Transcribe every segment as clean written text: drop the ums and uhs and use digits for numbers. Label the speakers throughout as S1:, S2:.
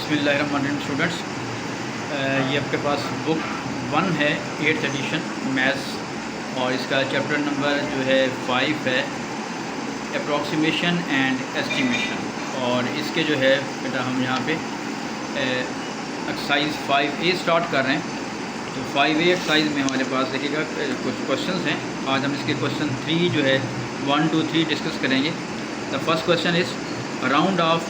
S1: बिस्मिल्लाहिर्रहमानिर्रहीम स्टूडेंट्स, ये आपके पास बुक 1 है 8th एडिशन मैथ्स और इसका चैप्टर नंबर जो है 5 है अप्रॉक्सीमेशन एंड एस्टिमेशन। और इसके जो है बेटा हम यहाँ पे एक्सरसाइज 5A स्टार्ट कर रहे हैं। तो 5A एक्सरसाइज में हमारे पास देखिएगा कुछ क्वेश्चंस हैं। आज हम इसके क्वेश्चन 3 जो है 1, 2, 3 डिस्कस करेंगे। The first question is round off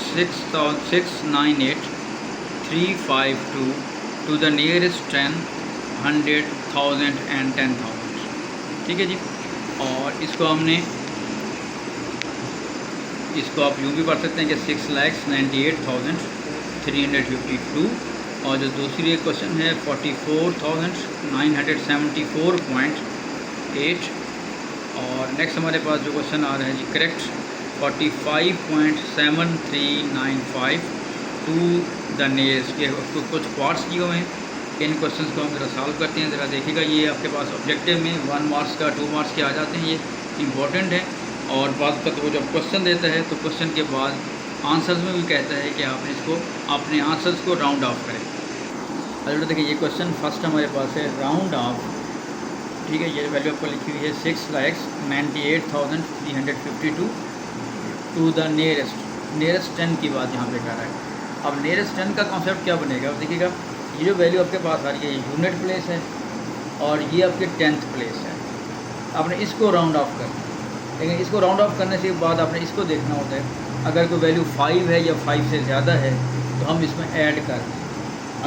S1: 6,98352 to the nearest 10, 100, 1000 and 10,000। ठीक है जी। और इसको आप यूँ भी पढ़ सकते हैं कि 6,98,352। और जो दूसरी एक क्वेश्चन है 44,974.8। और नेक्स्ट हमारे पास जो क्वेश्चन आ रहा है जी करेक्ट 45.7395 टू द नियरेस्ट के कुछ पार्ट्स किए हुए हैं। इन क्वेश्चंस को हम ज़रा सॉल्व करते हैं। ज़रा देखिएगा, ये आपके पास ऑब्जेक्टिव में 1 मार्क्स का 2 मार्क्स के आ जाते हैं, ये इम्पॉर्टेंट है। और बात का तो जब क्वेश्चन देता है तो क्वेश्चन के बाद आंसर्स में भी कहता है कि आपने इसको अपने आंसर्स को राउंड ऑफ करें। अगर देखिए ये क्वेश्चन फर्स्ट हमारे पास है राउंड ऑफ, ठीक है, ये वैल्यू आपको लिखी हुई है 6,98,352 टू द नियरेस्ट 10 की बात यहाँ पे कर रहा है। अब नियरेस्ट 10 का कॉन्सेप्ट क्या बनेगा, अब देखिएगा ये जो वैल्यू आपके पास आ रही है ये यूनिट प्लेस है और ये आपके 10th प्लेस है। आपने इसको राउंड ऑफ करना है, लेकिन इसको राउंड ऑफ करने से बाद आपने इसको देखना होता है। अगर कोई वैल्यू 5 है या 5 से ज़्यादा है तो हम इसमें ऐड कर दें।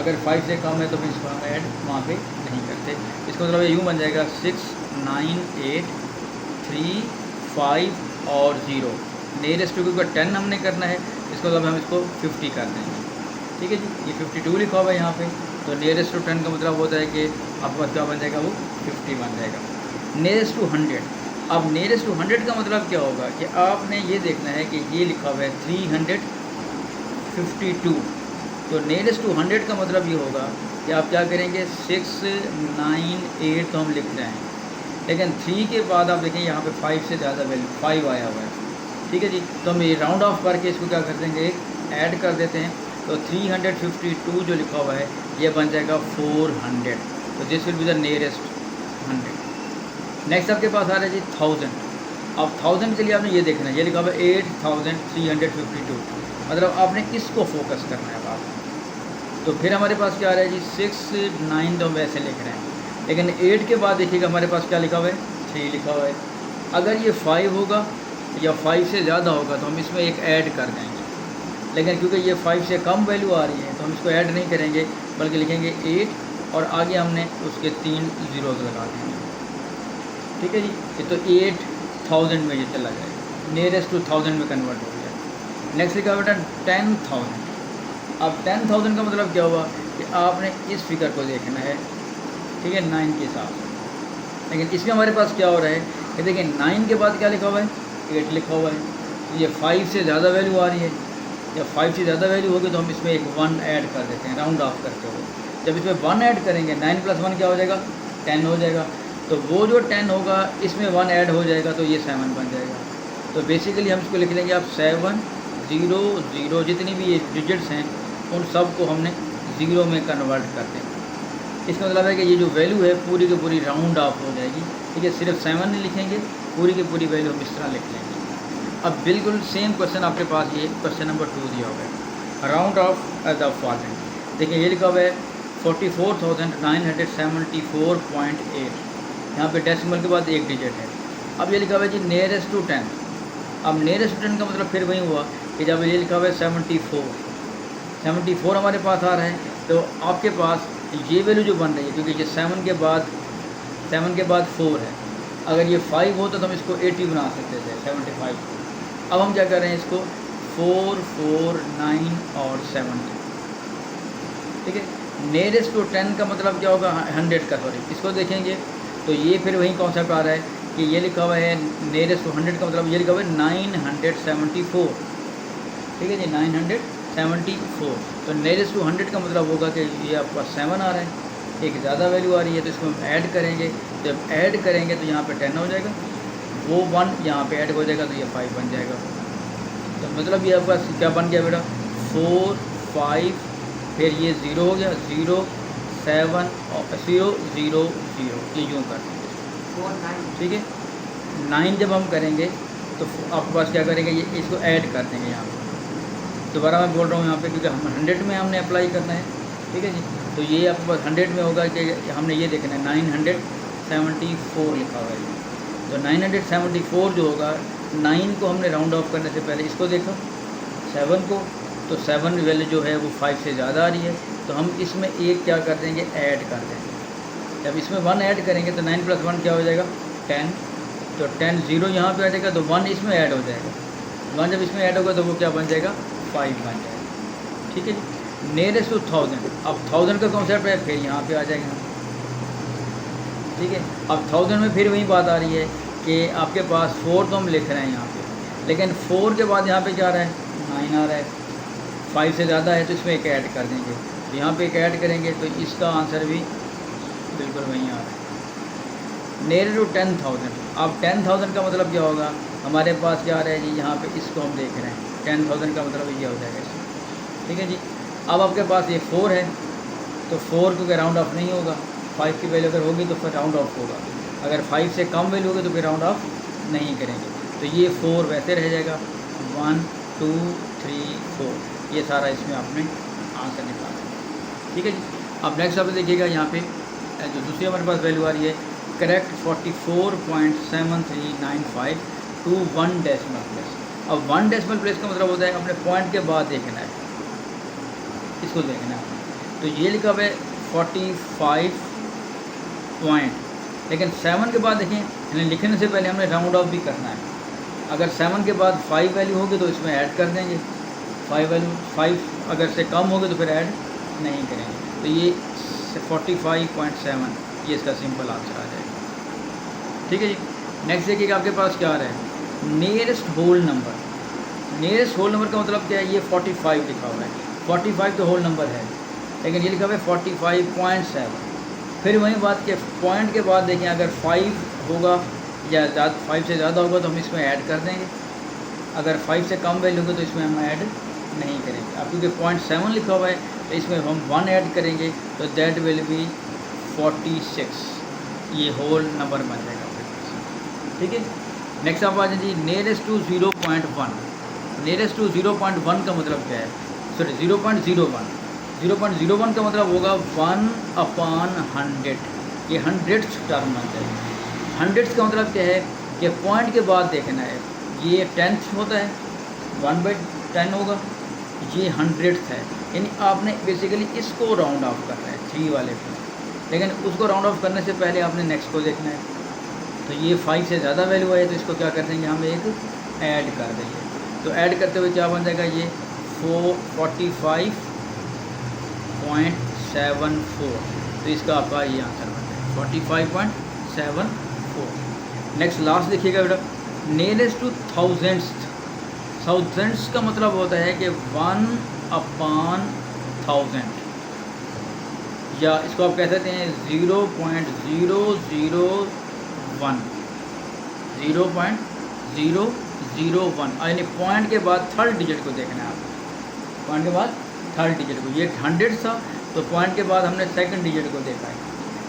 S1: अगर 5 से कम है तो फिर इसको हम ऐड वहाँ पे नहीं करते। इसको मतलब यूँ बन जाएगा 6, 9, 8, 3, 5 और 0। नियरेस्ट टू का 10 हमने करना है, इसको मतलब हम इसको 50 कर देंगे। ठीक है जी, ये 52 लिखा हुआ है यहाँ पे। तो नियरेस्ट टू 10 का मतलब होता है कि आपके पास क्या बन जाएगा, वो 50 बन जाएगा। नियरेस्ट टू 100, अब नियरेस्ट टू 100 का मतलब क्या होगा कि आपने ये देखना है कि ये लिखा हुआ है 352। तो नियरेस्ट टू 100 का मतलब ये होगा कि आप क्या करेंगे 6, 9, 8 तो हम लिख रहे हैं, लेकिन 3 के बाद आप देखें यहाँ पे 5 से ज़्यादा वैल्यू 5 आया हुआ है। ठीक है जी, तो हम ये राउंड ऑफ करके इसको क्या कर देंगे, ऐड कर देते हैं। तो 352 जो लिखा हुआ है ये बन जाएगा 400। तो this will be the nearest 100। Next आपके पास आ रहा है जी 1000। अब 1000 के लिए आपने ये देखना है, ये लिखा हुआ है 8352, मतलब आपने इसको फोकस करना है बात। तो फिर हमारे पास क्या आ रहा है जी 6, 9 तो हम वैसे लिख रहे हैं, लेकिन 8 के बाद देखिएगा हमारे पास क्या लिखा हुआ है 3 लिखा हुआ है। अगर ये 5 होगा या 5 से ज़्यादा होगा तो हम इसमें एक ऐड कर देंगे, लेकिन क्योंकि ये 5 से कम वैल्यू आ रही है तो हम इसको ऐड नहीं करेंगे, बल्कि लिखेंगे 8 और आगे हमने उसके 3 ज़ीरोज़ लगा देंगे। ठीक है जी, ये तो 8000 में ये चला जाएगा, नियरेस्ट टू 1000 में कन्वर्ट हो गया। नेक्स्ट लिखा बेटा 10,000। अब 10,000 का मतलब क्या हुआ कि आपने इस फिगर को देखना है, ठीक है, 9 के साथ। लेकिन इसमें हमारे पास क्या हो रहा है कि देखिए 9 के बाद क्या लिखा हुआ है 8 लिखा हुआ है। तो ये 5 से ज़्यादा वैल्यू आ रही है, या 5 से ज़्यादा वैल्यू होगी तो हम इसमें एक 1 ऐड कर देते हैं राउंड ऑफ करते हुए। जब इसमें 1 ऐड करेंगे 9 + 1 क्या हो जाएगा 10 हो जाएगा। तो वो जो 10 होगा इसमें 1 ऐड हो जाएगा तो ये 7 बन जाएगा। तो बेसिकली हम इसको लिख लेंगे आप 7, 0, 0, जितनी भी ये डिजिट्स हैं उन सब को हमने 0 में कन्वर्ट कर देंगे। इसका मतलब है कि ये जो वैल्यू है पूरी की पूरी राउंड ऑफ हो जाएगी। ठीक है, सिर्फ 7 नहीं लिखेंगे, पूरी की पूरी वैल्यू हम इस तरह लिख लेंगे। अब बिल्कुल सेम क्वेश्चन आपके पास ये क्वेश्चन नंबर 2 दिया हुआ है, राउंड ऑफ द फॉलोइंग। देखिए ये लिखा हुआ है 44,974.8। यहाँ पे डेसिमल के बाद एक डिजिट है। अब ये लिखा हुआ है जी नियरेस्ट टू 10। अब नियरेस्ट टू 10 का मतलब फिर वही हुआ कि जब ये लिखा हुआ है 74 हमारे पास आ रहा है, तो आपके पास ये वैल्यू जो बन रही है, क्योंकि ये 7 के बाद 4 है। अगर ये 5 होता तो हम इसको 80 बना सकते थे 75। अब हम क्या कर रहे हैं इसको 4, 4, 9 और 70। ठीक है, नियरेस्ट टू 10 का मतलब क्या होगा 100 का, सॉरी, इसको देखेंगे तो ये फिर वही कॉन्सेप्ट आ रहा है कि ये लिखा हुआ है नियरेस्ट टू 100 का मतलब ये लिखा हुआ है 974। ठीक है जी, 974। तो नियरेस्ट टू 100 का मतलब होगा कि ये आपका 7 आ रहा है, एक ज़्यादा वैल्यू आ रही है, तो इसको हम ऐड करेंगे। जब ऐड करेंगे तो यहाँ पे 10 हो जाएगा, वो 1 यहाँ पे ऐड हो जाएगा तो ये 5 बन जाएगा। तो मतलब ये आपका क्या बन गया बेटा 4, 5, फिर ये 0 हो गया, 0 7 और 0 0 0, ये यूँ कर देंगे, ठीक है। 9 जब हम करेंगे तो आपके पास क्या करेंगे, ये इसको ऐड कर देंगे यहाँ पर। दोबारा मैं बोल रहा हूँ यहाँ पे, क्योंकि हम 100 में हमने अप्लाई करना है, ठीक है जी। तो ये आपके पास 100 में होगा कि हमने ये देखना है 974 लिखा हुआ है। तो 974 जो होगा, 9 को हमने राउंड ऑफ करने से पहले इसको देखा 7 को, तो 7 वैल्यू जो है वो 5 से ज़्यादा आ रही है, तो हम इसमें एक क्या कर देंगे, ऐड कर देंगे। जब इसमें 1 ऐड करेंगे तो 9 + 1 क्या हो जाएगा, 10। तो 10 0 यहाँ पे आ जाएगा, तो 1 इसमें ऐड हो जाएगा। 1 जब इसमें ऐड होगा तो वो क्या बन जाएगा, 5 बन जाएगा, ठीक है जी। नियरेस्ट टू 1000, अब 1000 का कॉन्सेप्ट है, फिर यहाँ पे आ जाएगा, ठीक है। अब 1000 में फिर वही बात आ रही है कि आपके पास 4 तो हम लिख रहे हैं यहाँ पे, लेकिन 4 के बाद यहाँ पे क्या आ रहा है, 9 आ रहा है। 5 से ज़्यादा है तो इसमें एक ऐड कर देंगे, तो यहाँ पे एक ऐड करेंगे तो इसका आंसर भी बिल्कुल वहीं आ रहा है, नियर टू 10,000। अब 10,000 का मतलब क्या होगा, हमारे पास क्या आ रहा है जी, यहाँ पे इसको हम देख रहे हैं, 10,000 का मतलब ये हो जाएगा इसमें, ठीक है जी। अब आपके पास ये 4 है, तो 4 क्योंकि राउंड ऑफ नहीं होगा, 5 की वैल्यू अगर होगी तो फिर राउंड ऑफ होगा, अगर 5 से कम वैल्यू होगी तो फिर राउंड ऑफ नहीं करेंगे, तो ये 4 वैसे रह जाएगा। 1 2 3 4, ये सारा इसमें आपने आंसर निकाला, ठीक है जी। अब नेक्स्ट आप देखिएगा, यहाँ पे जो दूसरी हमारे पास वैल्यू आ रही है, करेक्ट 44.7395 टू 1 डेसिमल प्लेस। अब 1 डेसिमल प्लेस का मतलब होता है अपने पॉइंट के बाद देखना है, इसको देखना है। तो ये लिखा हुआ है 45 पॉइंट, लेकिन 7 के बाद देखें, यानी लिखने से पहले हमने राउंड ऑफ भी करना है। अगर 7 के बाद 5 वैल्यू होगी तो इसमें ऐड कर देंगे, 5 वैल्यू 5 अगर से कम होगी तो फिर ऐड नहीं करेंगे, तो ये 45.7 ये इसका सिंपल आंसर आ जाएगा, ठीक है जी। नेक्स्ट देखिएगा, आपके पास क्या आ रहा है, nearest whole number. Nearest whole number का मतलब क्या है, ये 45 लिखा हुआ है, 45 तो होल नंबर है, लेकिन ये लिखा हुआ है 45.7। फिर वही बात कि पॉइंट के बाद देखें, अगर 5 होगा या 5 से ज़्यादा होगा तो हम इसमें ऐड कर देंगे, अगर 5 से कम वैल्यू होगा तो इसमें हम ऐड नहीं करेंगे। अब क्योंकि 0.7 लिखा हुआ है तो इसमें हम 1 ऐड करेंगे, तो दैट विल बी 46, ये होल नंबर बन जाएगा, ठीक है। नेक्स्ट आप आ जाइए, नियरेस्ट टू 0.1। नियरेस्ट टू 0.1 का मतलब क्या है, सॉरी 0.01। 0.01 का मतलब होगा 1/100, ये 100th टर्म बन जाएगा। 100th का मतलब क्या है कि पॉइंट के बाद देखना है, ये 10th होता है, 1/10 होगा, ये 100th है, यानी आपने बेसिकली इसको राउंड ऑफ करना है 3 वाले पे, लेकिन उसको राउंड ऑफ करने से पहले आपने नेक्स्ट को देखना है। तो ये 5 से ज़्यादा वैल्यू है तो इसको क्या कर देंगे, हम एक ऐड कर देंगे, तो ऐड करते हुए क्या बन जाएगा, ये 45.74, तो इसका आपका ये आंसर बन जाएगा 45.74। नेक्स्ट लास्ट देखिएगा बेटा, नियरेस्ट टू 1000th। 1000th का मतलब होता है कि 1/1000, या इसको आप कह सकते हैं 0.001, 0.001, यानी पॉइंट के बाद थर्ड डिजिट को देखना है आपको, पॉइंट के बाद थर्ड डिजिट को। ये 100 था तो पॉइंट के बाद हमने सेकंड डिजिट को देखा है,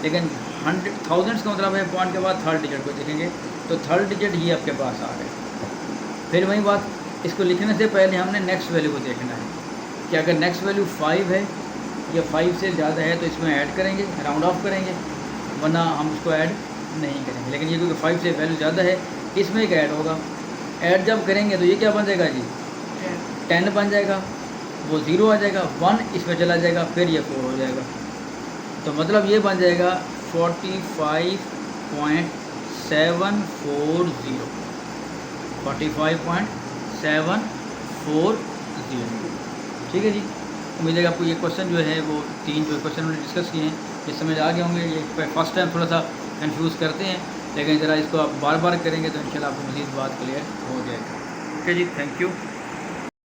S1: लेकिन 1000 का मतलब है पॉइंट के बाद थर्ड डिजिट को देखेंगे, तो थर्ड डिजिट ये आपके पास आ गए। फिर वही बात, इसको लिखने से पहले हमने नेक्स्ट वैल्यू को देखना है कि अगर नेक्स्ट वैल्यू 5 है या 5 से ज़्यादा है तो इसमें ऐड करेंगे, राउंड ऑफ करेंगे, वरना हम इसको ऐड नहीं करेंगे। लेकिन ये क्योंकि 5 से वैल्यू ज़्यादा है, इसमें एक ऐड होगा, ऐड जब करेंगे तो ये क्या बन जाएगा जी, 10 बन जाएगा, वो 0 आ जाएगा, 1 इसमें चला जाएगा, फिर ये 4 हो जाएगा, तो मतलब ये बन जाएगा 45.740, 45.740, ठीक है जी। उम्मीद है कि आपको ये क्वेश्चन जो है वो 3 जो क्वेश्चन हमने डिस्कस किए हैं ये समझ आ गए होंगे। ये फर्स्ट टाइम थोड़ा सा कंफ्यूज करते हैं, लेकिन ज़रा इसको आप बार बार करेंगे तो इंशाल्लाह आपको मज़ीद बात क्लियर हो जाएगा। ओके जी, थैंक यू।